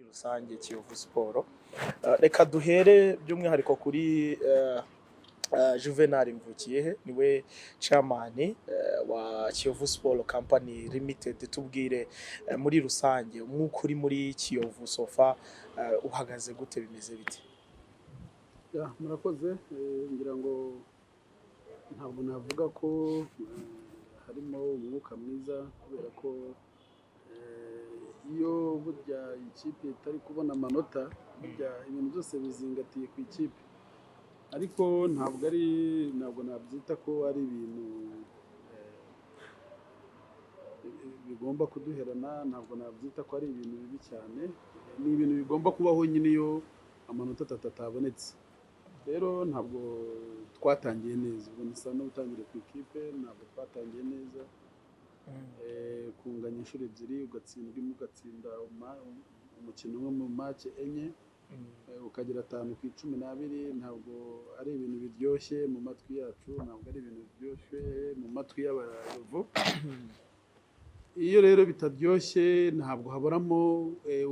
rusange Kiyovu Sport. Reka duhere by'umwihariko kuri Juvenal Mvukiyehe niwe chairman wa Kiyovu Sport Company Limited. Tubwire muri rusange umwuka uri muri Kiyovu sofa uhagaze gute, bimeze bite? Murakoze, ngira ngo ntabwo navuga ko harimo umwuka mwiza kubera ko iyo burya ikipe itari kubona amanota burya ibintu byose bizingatiye ku ikipe, ariko ntabwo nabyita ko ari ibintu bigomba kuduherana, ntabwo nabyita ko ari ibintu bibi cyane, ni ibintu bigomba kubaho nyine iyo amanota atabonetse. Rero ntabwo twatangiye neza, ubwo nisa n'utangire ku ikipe ntabwo twatangiye neza. Kunganya inshuro ebyiri ugatsinda imwe, ugatsinda umukino umwe mu match enye, ukagira 5 ku 12, ntabwo ari ibintu biryoshye mu matwi yacu, ntabwo ari ibintu biryoshye mu matwi y'abayobozi. Iyo rero bitaryoshye ntabwo haboramo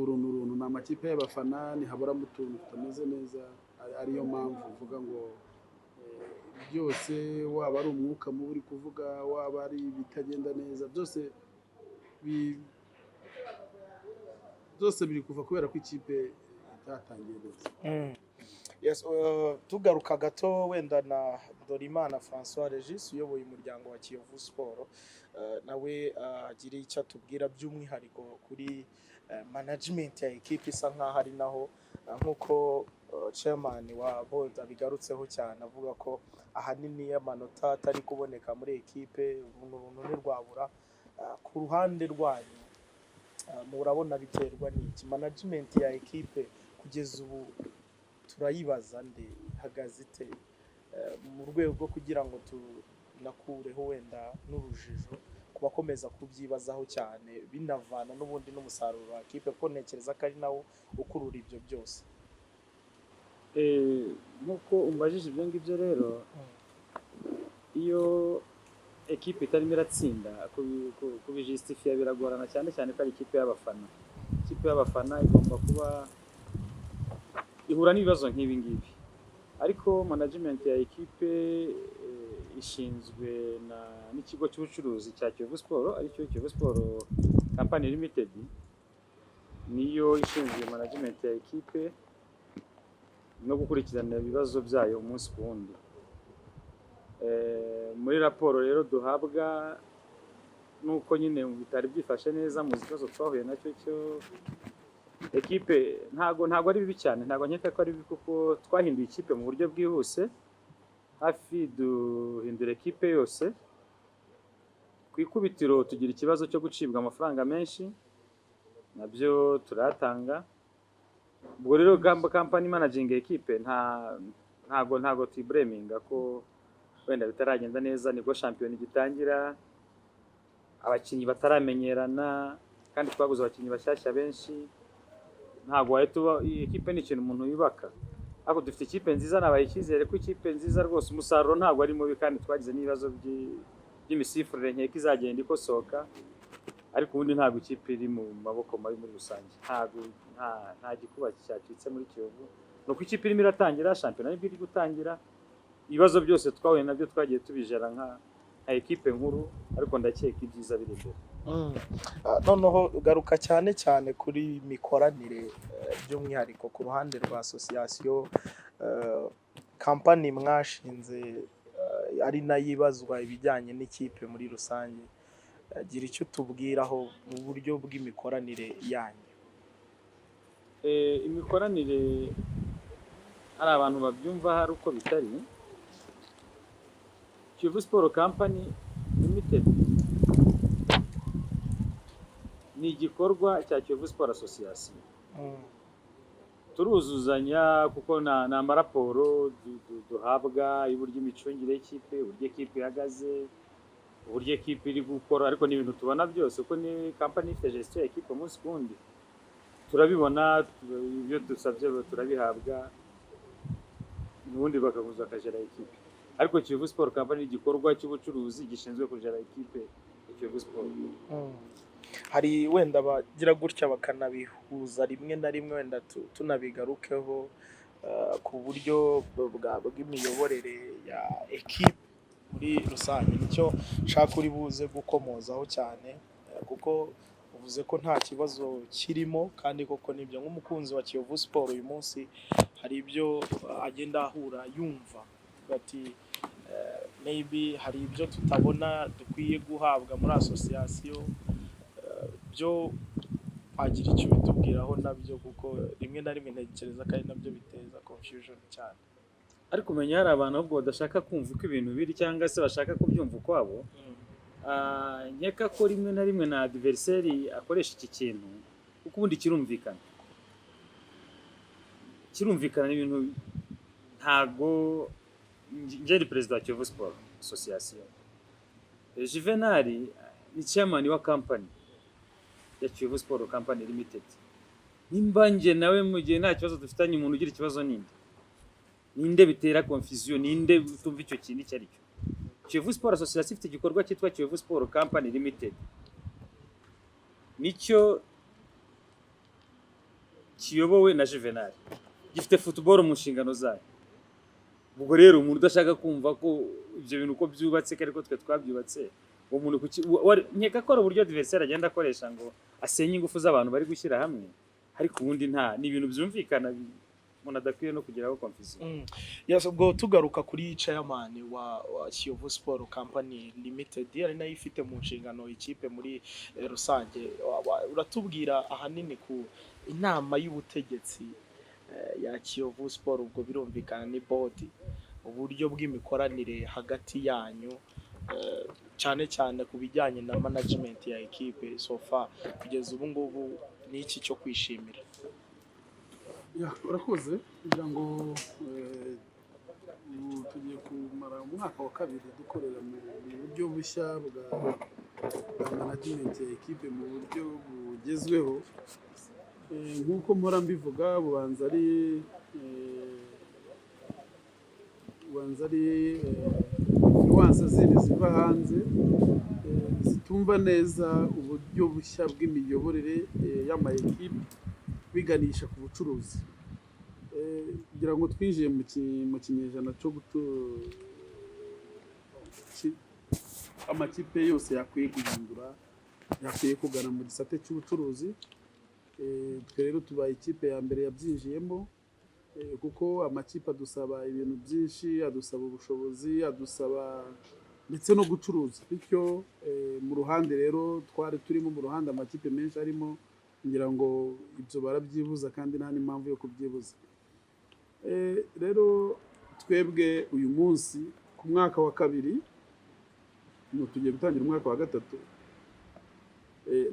uruntu n'amakipe y'abafana, ntihaboramo utuntu tutameze neza. Ariyo mpamvu uvuga ngo byose, waba ari umwuka mubi uri kuvuga, waba ari bitagenda neza, byose biri kuva kubera ko ikipe itatangiye neza. Yes, tugaruka gato wenda na Dorimana François Regis uyoboye umuryango wa Kiyovu Sport, nawe agira icyo atubwira by'umwihariko kuri management ya equipe isa nkaho ari naho nkuko chairman wa board abigarutseho cyane, avuga ko ahanini amanota atari kuboneka muri equipe, ubuntu ntirwabura. Ku ruhande rwanyu murabona biterwa n'iki? Management ya equipe kugeza ubu turayibaza nde, hagaze ite mu rwego rwo kugira ngo tunakureho wenda n'urujijo kubakomeza kubyibazaho cyane, binavana n'ubundi n'umusaruro wa equipe, ko ntekereza ko ari nawo ukurura ibyo byose. Nkuko umbajije ibyo ngibyo rero, iyo equipe itarimo iratsinda kubijustifia biragorana, cyane cyane ko ari ikipe y'abafana. Ikipe y'abafana igomba kuba ihura n'ibibazo nk'ibi ngibi, ariko management ya equipe ishinzwe n'ikigo cy'ubucuruzi cya Kiyovu Sport, ari cyo Kiyovu Sport Company Limited, niyo ishinzwe management ya equipe no gukurikirana ibibazo byayo umunsi ku wundi. Muri raporo rero duhabwa nuko nyine bitari byifashe neza mu kibazo twahuye nacyo cyo equipe, ntago ari bibi cyane, ntago nkeka ko ari bibi kuko twahinduye ikipe mu buryo bwihuse, hafi duhindura equipe yose. Ku ikubitiro tugira ikibazo cyo gucibwa amafaranga menshi, nabyo turatanga. Ubwo rero company managing equipe ntago tibreminga ko wenda bitaragenda neza, nibwo champion igitangira, abakinyi bataramenyerana, kandi twaguze abakinyi bashyashya benshi. Ntago wahita equipe ni ikintu umuntu yubaka, ariko dufite ikipe nziza, nabaye icyizere ko ikipe nziza rwose. Umusaruro ntago ari mubi, kandi twagize n'ibibazo by'imisifurire nkeka izagenda ikosoka, ariko ubundi ntago ikipe iri mu maboko mabi muri rusange. Nta gikuba cyacitse muri Kiyovu, nuko ikipe irimo iratangira, shampiyona nibwo iri gutangira. Ibibazo byose twahuye nabyo twagiye tubijera nka equipe nkuru, ariko ndakeka ibyiza biri imbere. Noneho ugaruka cyane cyane kuri mikoranire, by'umwihariko ku ruhande rwa association company mwashinze, ari nayibazwa ibijyanye n'ikipe muri rusange. Gira icyo tubwiraho mu buryo bw'imikoranire yanyu. Imikoranire hari abantu babyumva hari uko bitari. Kiyovu Sport Company Limited ni igikorwa cya Kiyovu Sport Association. Turuzuzanya kuko na amaraporo duhabwa y'uburyo imicungire y'ikipe, uburyo equipe ihagaze, uburyo equipe iri gukora, ariko n'ibintu tubona byose uko ni company ifite gestion ya equipe umunsi kundi turabibona. Ibyo dusabye turabihabwa, n'ubundi bakaguza akajera equipe. Ariko Kiyovu Sport Company igikorwa cy'ubucuruzi gishinzwe kujera equipe Kiyovu Sport. hari wenda bagira gutya bakanabihuza rimwe na rimwe wenda tunabigarukeho ku buryo bw'imiyoborere ya ekipe muri rusange, nicyo nshaka uri buze gukomozaho cyane kuko uvuze ko nta kibazo kirimo kandi koko nibyo. Nk'umukunzi wa Kiyovu Sport uyu munsi hari ibyo agenda ahura yumva bati maybe hari ibyo tutabona dukwiye guhabwa muri association, byo agira icyo bitubwiraho nabyo kuko rimwe na rimwe ntekereza ko ari nabyo biteza confusion cyane. ariko umenya hari abantu ahubwo badashaka kumva uko ibintu biri cyangwa se bashaka kubyumva ukwabo. Nkeka ko rimwe na rimwe na adversary akoresha iki kintu kuko ubundi kirumvikana ibintu. Ntago njye ni perezida wa Kiyovu Sport Association, Juvenal ni chairman wa company ya Kiyovu Sport Company Limited. Nimba nje nawe mu gihe nta kibazo dufitanye, umuntu ugira ikibazo ninde bitera confusion, ninde utumva icyo kintu icyo ari cyo. Kiyovu Sport Association ifite igikorwa cyitwa Kiyovu Sport Company Limited, nicyo kiyobowe na Juvenal, gifite football mu nshingano zayo. Ubwo rero umuntu udashaka kumva ko ibyo bintu uko byubatse ariko twe twabyubatse, uwo muntu nkeka ko ari uburyo adversaire agenda akoresha ngo asenye ingufu z'abantu bari gushyira hamwe, ariko ubundi nta ni ibintu byumvikana umuntu adakwiye no kugeraho confusion. Yes, ubwo tugaruka kuri chairman wa Kiyovu Sport Company Limited, ari nayo ifite mu nshingano ikipe muri rusange, uratubwira ahanini ku inama y'ubutegetsi ya Kiyovu Sport, ubwo birumvikana ni board, uburyo bw'imikoranire hagati yanyu cyane cyane ku bijyanye na management ya ekipe so far kugeza ubu ngubu, ni iki cyo kwishimira? Urakoze kugira ngo tugiye kumara umwaka wa kabiri dukorera mu buryo bushya bwa management ya ekipe mu buryo bugezweho. Nk'uko mpora mbivuga, bubanza ari influence zindi ziva hanze zitumva neza uburyo bushya bw'imiyoborere y'ama ekipe biganisha ku bucuruzi, kugira ngo twinjiye mu kinyejana cyo amakipe yose yakwiye guhindura, yakwiye kugana mu gisate cy'ubucuruzi. Twe rero tubaye ikipe ya mbere yabyinjiyemo, kuko amakipe adusaba ibintu byinshi, adusaba ubushobozi, adusaba ndetse no gucuruza. Bityo mu ruhande rero twari turimo mu ruhande amakipe menshi arimo, ngira ngo ibyo barabyibuza kandi nta n'impamvu yo kubyibuza. Rero twebwe uyu munsi ku mwaka wa kabiri, tugiye gutangira umwaka wa gatatu,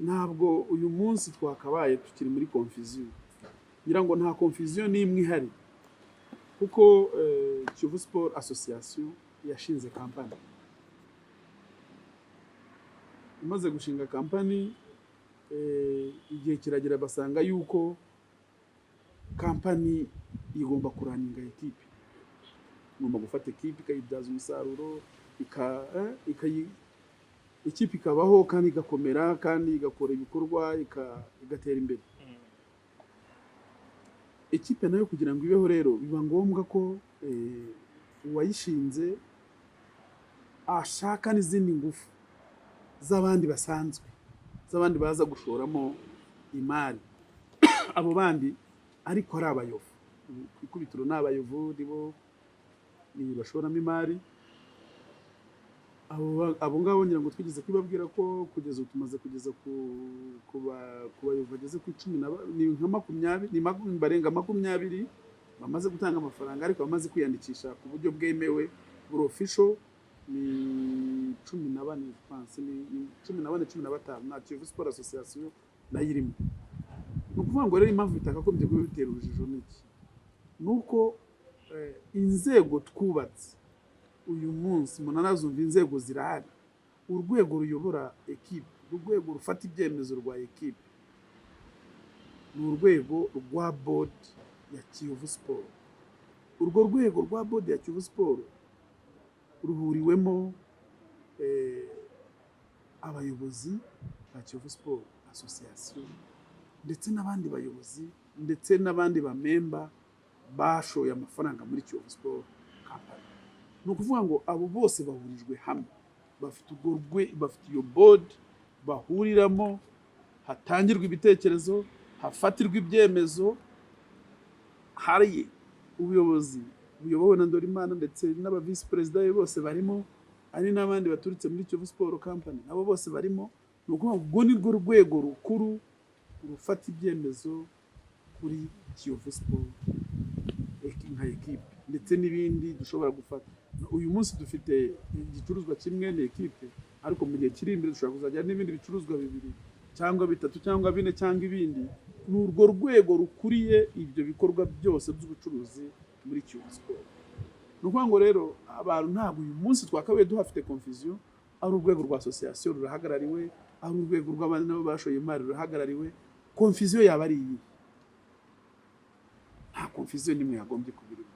ntabwo uyu munsi twakabaye tukiri muri confusion. Ngira ngo nta confusion n'imwe ihari, kuko Kiyovu Sport Association yashinze kampani. Imaze gushinga kampani, igihe kiragera basanga yuko kampani igomba kuraninga ekipe, igomba gufata ekipe ikayibyaza umusaruro, ikipe ikabaho kandi igakomera kandi igakora ibikorwa igatera imbere. Ekipe nayo kugira ngo ibeho rero biba ngombwa ko uwayishinze ashaka n'izindi ngufu z'abandi basanzwe, z'abandi baza gushoramo imari. Abo bandi ariko ari abayovu, ikubitiro ni abayovu, nibo bashoramo imari. Abo ngabo ngira ngo twigeze kwibabwira ko kugeza tumaze kugeza ku bayovu bageze ku 20 bamaze gutanga amafaranga, ariko bamaze kwiyandikisha ku buryo bwemewe buri official ni 14 France, ni 15 na Kiyovu Sport Association nayo irimo. Ni ukuvuga ngo rero impamvu bitakagombye kuba bitera urujijo n'iki, nuko inzego twubatse uyu munsi munanazumva inzego zirahari. Urwego ruyobora ekipe, urwego rufata ibyemezo rwa ekipe ni urwego rwa board ya Kiyovu Sport. Urwo rwego rwa board ya Kiyovu Sport ruhuriwemo abayobozi ba Kiyovu Sport association ndetse n'abandi bayobozi ndetse n'abandi bamemba bashoye amafaranga muri Kiyovu Sport Company. Ni ukuvuga ngo abo bose bahurijwe hamwe, bafite iyo board bahuriramo, hatangirwa ibitekerezo, hafatirwa ibyemezo, hari ubuyobozi buyobowe na Ndorimana ndetse n'aba vice president bose barimo, ari n'abandi baturutse muri Kiyovu Sport Company nabo bose barimo. Ni ukuvuga ngo ni rwo rwego rukuru rufata ibyemezo kuri Kiyovu Sport nka ekipe ndetse n'ibindi dushobora gufata. Uyu munsi dufite igicuruzwa kimwe n'ekipe, ariko mu gihe kiri imbere dushobora kuzajya n'ibindi bicuruzwa bibiri cyangwa bitatu cyangwa bine cyangwa ibindi. Ni urwo rwego rukuriye ibyo bikorwa byose by'ubucuruzi muri Kiyovu Sport. Ni ukuvuga ngo rero abantu ntabwo uyu munsi twakabaye duhafite confusion, ari urwego rwa association rurahagarariwe, ari urwego rw'abandi nabo bashoye imari rurahagarariwe. Confusion yaba ari iyi? Nta confusion nimwe yagombye kubirimo.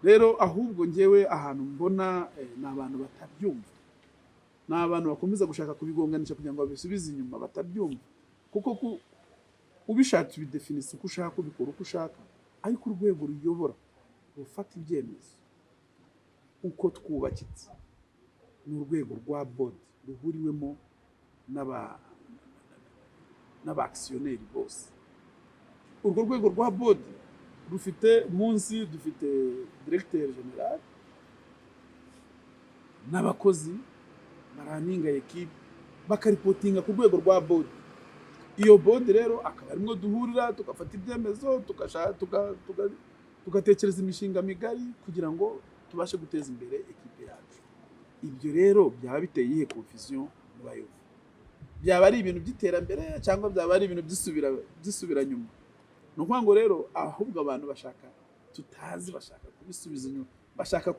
Rero ahubwo ngewe ahantu mbona ni abantu batabyumva, ni abantu bakomeza gushaka kubigonganisha kugira ngo babisubize inyuma, batabyumva. Kuko ubishatse ubidefinisa uko ushaka, ubikora uko ushaka, ariko urwego ruyobora rufata ibyemezo uko twubakitse ni urwego rwa board ruhuriwemo n'abakisiyoneri bose. Urwo rwego rwa board rufite munsi, dufite directeur general n'abakozi baraninga ekipe bakaripotinga ku rwego rwa board. Iyo board rero akaba arimo duhurira tugafata ibyemezo, tugatekereza imishinga migari kugira ngo tubashe guteza imbere ekipe yacu. Ibyo rero byaba biteye ihe confusion mu bayobozi? Byaba ari ibintu by'iterambere cyangwa byaba ari ibintu byisubira nyuma? Ni ukuvuga ngo rero ahubwo abantu bashaka kubisubiza inyuma, bashaka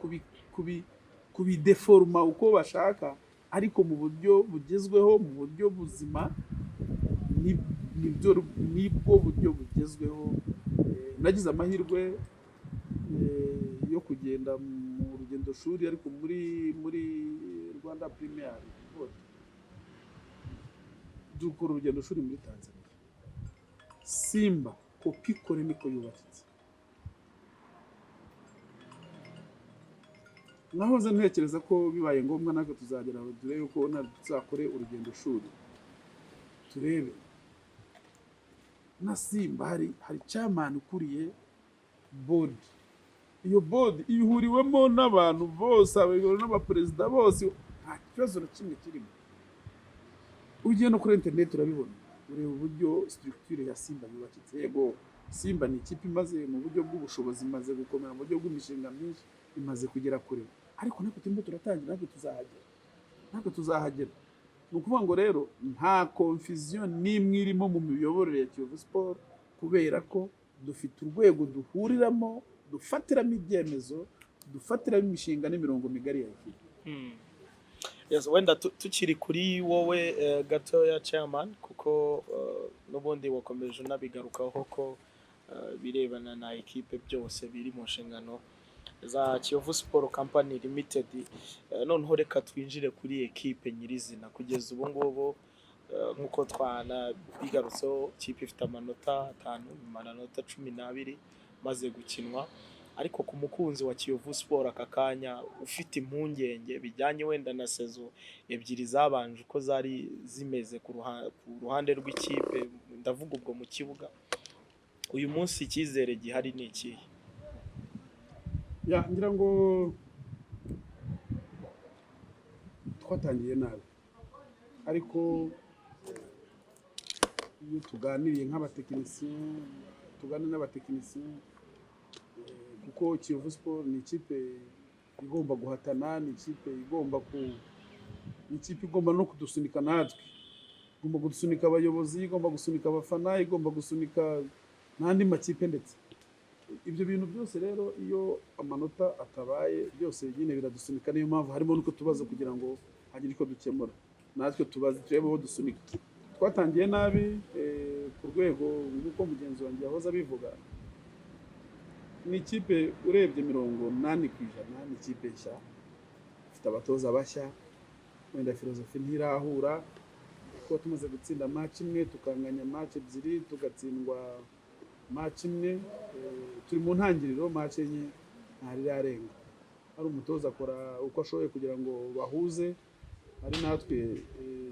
kubideforma uko bashaka, ariko mu buryo bugezweho, mu buryo buzima, nibwo buryo bugezweho. Nagize amahirwe yo kugenda mu rugendo shuri, ariko muri Rwanda Premier Board dukora urugendo shuri muri Tanzania. Simba kopi kore niko yubakitse. Nahoze ntekereza ko bibaye ngombwa nako tuzagera aho turebe uko tuzakore urugendo shuri, turebe na Simba hari chairman ukuriye board. Iyo board ihuriwemo n'abantu bose, abayobozi n'abaperezida bose, nta kibazo na kimwe kirimo. Ugiye no kuri internet urabibona, ureba uburyo structure ya Simba yubakitse. Yego Simba ni ikipe imaze mu buryo bw'ubushobozi, imaze gukomera mu buryo bw'imishinga myinshi, imaze kugera kure, ariko nako turimo turatangira, nako tuzahagera. Ni ukuvuga ngo rero nta confusion n'imwe irimo mu miyoborere ya Kiyovu Sport, kubera ko dufite urwego duhuriramo, dufatiramo ibyemezo, dufatiramo imishinga n'imirongo migari ya ekipe. Yes, wenda tukiri kuri wowe gatoya chairman, kuko n'ubundi wakomeje unabigarukaho ko birebana na ekipe byose biri mu nshingano za Kiyovu Sport Company Limited. Noneho reka twinjire kuri ekipe nyirizina. Kugeza ubu ngubu nkuko bigarutseho, ikipe ifite amanota 5, amanota 12 maze gukinwa. Ariko ku mukunzi wa Kiyovu Sport aka kanya ufite impungenge bijyanye wenda na sezo ebyiri zabanje uko zari zimeze ku ruhande rw'ikipe, ndavuga ubwo mu kibuga, uyu munsi icyizere gihari ni iki? Ngira ngo twatangiye nabi, ariko iyo tuganiriye n'abatekinisiye, kuko Kiyovu Sport ni ikipe igomba guhatana, ni ikipe igomba no kudusunika natwe, igomba gusunika abayobozi, igomba gusunika abafana, igomba gusunika n'andi makipe ndetse. Ibyo bintu byose rero iyo amanota atabaye byose nyine biradusunika. Niyo mpamvu harimo nuko tubaza kugira ngo hagire iko dukemura, natwe turebe aho dusunika. Twatangiye nabi ku rwego nk'uko mugenzi wanjye yahoze abivuga. Ni ikipe urebye 80% ni ikipe nshya, ifite abatoza bashya, wenda filozofi ntirahura, kuba tumaze gutsinda match imwe tukanganya match ebyiri tugatsindwa match imwe turi mu ntangiriro match enye ntari yarenga ari umutoza akora uko ashoboye kugira ngo bahuze ari natwe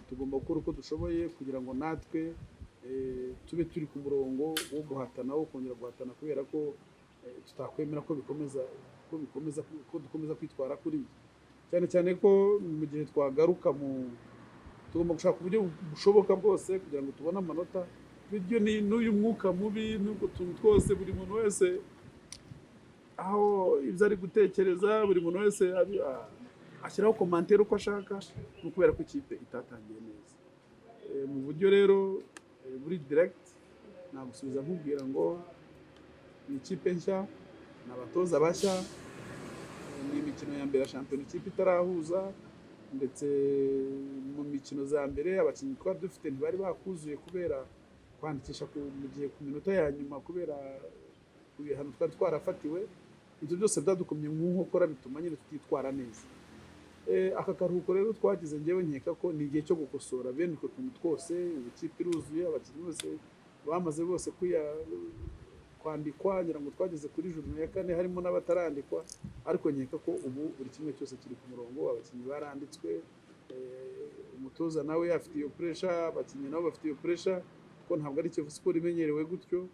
tugomba gukora uko dushoboye kugira ngo natwe tube turi ku murongo wo guhatana wo kongera guhatana kubera ko tutakwemera ko dukomeza kwitwara kuri cyane cyane ko mu gihe twagaruka tugomba gushaka uburyo bushoboka bwose kugira ngo tubone amanota bityo n'uyu mwuka mubi n'ubwo tuntu twose buri muntu wese aho ibyo ari gutekereza buri muntu wese ashyiraho komantere uko ashaka no kubera ko ikipe itatangiye neza mu buryo rero buri direct nagusubiza nkubwira ngo ni ikipe nshya ni abatoza bashya ni imikino ya mbere ya shampiyona ikipe itarahuza ndetse mu mikino za mbere abakinnyi twari dufite ntibari bakuzuye kubera kwandikisha mu gihe ku minota ya nyuma kubera ibihano twari twarafatiwe ibyo byose byadukomye mu nkokora bituma nyine tutitwara neza aka karuhuko rero twagize ngewe nkeka ko ni igihe cyo gukosora bene utwo tuntu twose ikipe iruzuye abakinnyi bose bamaze bose kwandikwa ngira ngo twageze kuri juru ya 4 harimo n'abatarandikwa ariko nkeka ko ubu buri kimwe cyose kiri ku murongo abakinnyi baranditswe umutoza nawe afite iyo pressure abakinnyi nabo bafite iyo pressure ko ntabwo ari Kiyovu Sport imenyerewe gutyo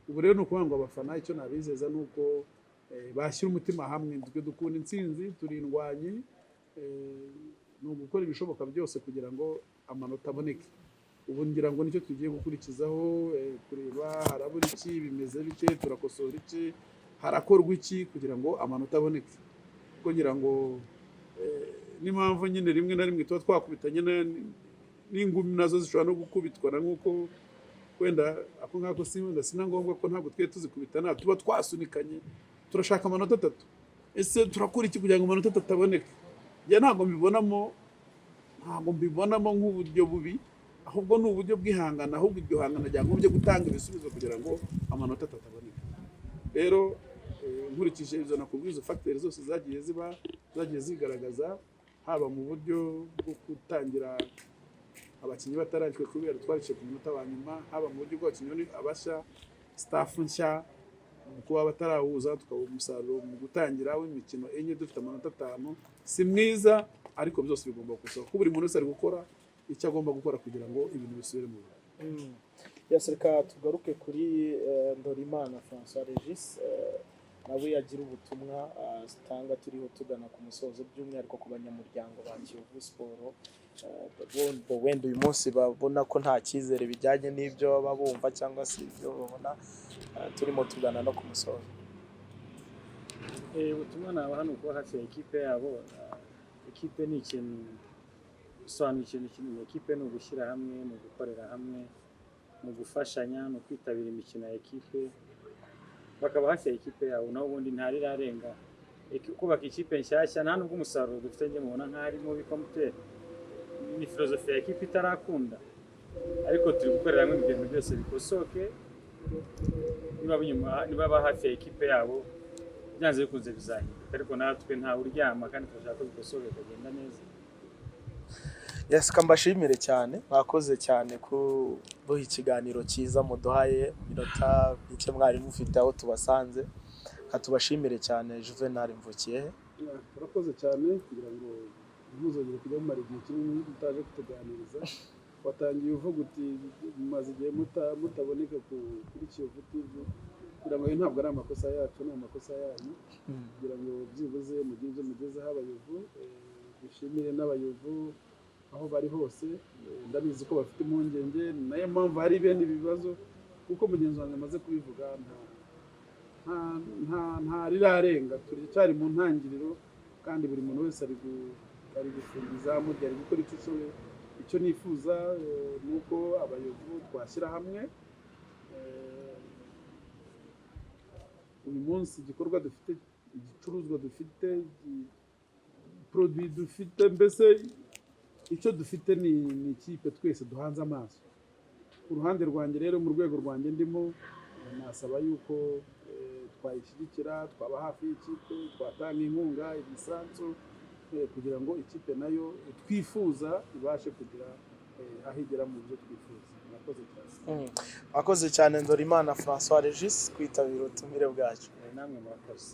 ubu rero no kuvuga ngo abafana icyo nabizeza nuko bashyira umutima hamwe twe dukunda intsinzi turindwanye no gukora ibishoboka byose kugira ngo amanota aboneke ubu ngira ngo nicyo tugiye gukurikizaho kureba harabura iki bimeze bike turakosora iki harakorwa iki kugira ngo amanota aboneke kuko ngira ngo n'impamvu nyine rimwe na rimwe tuba twakubitanye n'ingumi nazo zishobora no gukubitwa nk'uko wenda ako ngako sina ngombwa ko ntabwo twe tuzikubitana tuba twasunikanye turashaka amanota 3 ese turakora iki kugira ngo amanota 3 aboneke njye ntabwo mbibonamo nk'uburyo bubi ahubwo ni uburyo bw'ihangana ahubwo iryo hangana ryangwa byo gutanga ibisubizo kugira ngo amanota 3 aboneke rero nkurikije izo nakubwiza factors zose zagiye zigaragaza haba mu buryo bwo gutangira abakinnyi batararikwe kubera twariciye ku minota wa nyuma haba mu buryo bw'abakinnyi abashya staff nshya kuba batarahuza tukaba umusaruro mu gutangira w'imikino enye dufite amanota 5 si mwiza ariko byose bigomba gusohoka ko buri muntu wese ari gukora icyo agomba gukora kugira ngo ibintu bisubire mu buryo reka tugaruke kuri Ndorimana François Regis nawe yagira ubutumwa zitanga turiho tugana ku musozo by'umwihariko ku banyamuryango ba Kiyovu Sport wenda uyu munsi babona ko nta cyizere bijyanye n'ibyo baba bumva cyangwa se ibyo babona turimo tugana no ku musozo ubutumwa naba hano kuba hafi ya ekipe yabo ekipe ni ikintu bisobanura ikintu kinini ekipe ni ugushyira hamwe ni ugukorera hamwe mu gufashanya no kwitabira imikino ya ekipe bakaba hafi ya ekipe yabo naho ubundi ntari rarenga kubaka ikipe nshyashya nta nubwo umusaruro dufite njye mubona nk'ari mu bikomite ni filozofi ya ekipe itarakunda ariko turi gukorera hamwe ibintu byose bikosoke niba ba hafi ya ekipe yabo byanze bikunze bizahinduka ariko natwe nta uryama kandi turashaka ko bikosoke bikagenda neza kambashimire cyane bakoze cyane kubuha ikiganiro cyiza muduhaye minota bike mwari mufite aho tubasanze katubashimire cyane Juvenal Mvukiye turakoze cyane kugira ngo ntuzongere kujya mumara igihe kinini utaje kutuganiriza watangiye uvuga uti mumaze igihe mutaboneka kuri Kiyovu TV kugira ngo ntabwo ari amakosa yacu ni amakosa yanyu kugira ngo byibuze mugire ibyo mugezeho abayovu dushimire n'abayovu aho bari hose ndabizi ko bafite impungenge nayo mpamvu hari bene ibibazo kuko mugenzi wanjye amaze kubivuga nta rirarenga turi mu ntangiriro kandi buri muntu wese ari gufunga izamu ari gukora icyo ashoboye icyo nifuza ni uko abayovu twashyira hamwe uyu munsi igikorwa dufite igicuruzwa dufite produit dufite mbese icyo dufite ni ikipe twese duhanze amaso ku ruhande rwanjye rero mu rwego rwanjye ndimo nasaba yuko twayishyigikira twaba hafi y'ikipe twatanga inkunga imisanzu kugira ngo ikipe nayo twifuza ibashe kugira aho igera mu byo twifuza. Murakoze cyane. Akoze cyane Ndorimana François Regis kwitabira ubutumire bwacu. namwe murakoze.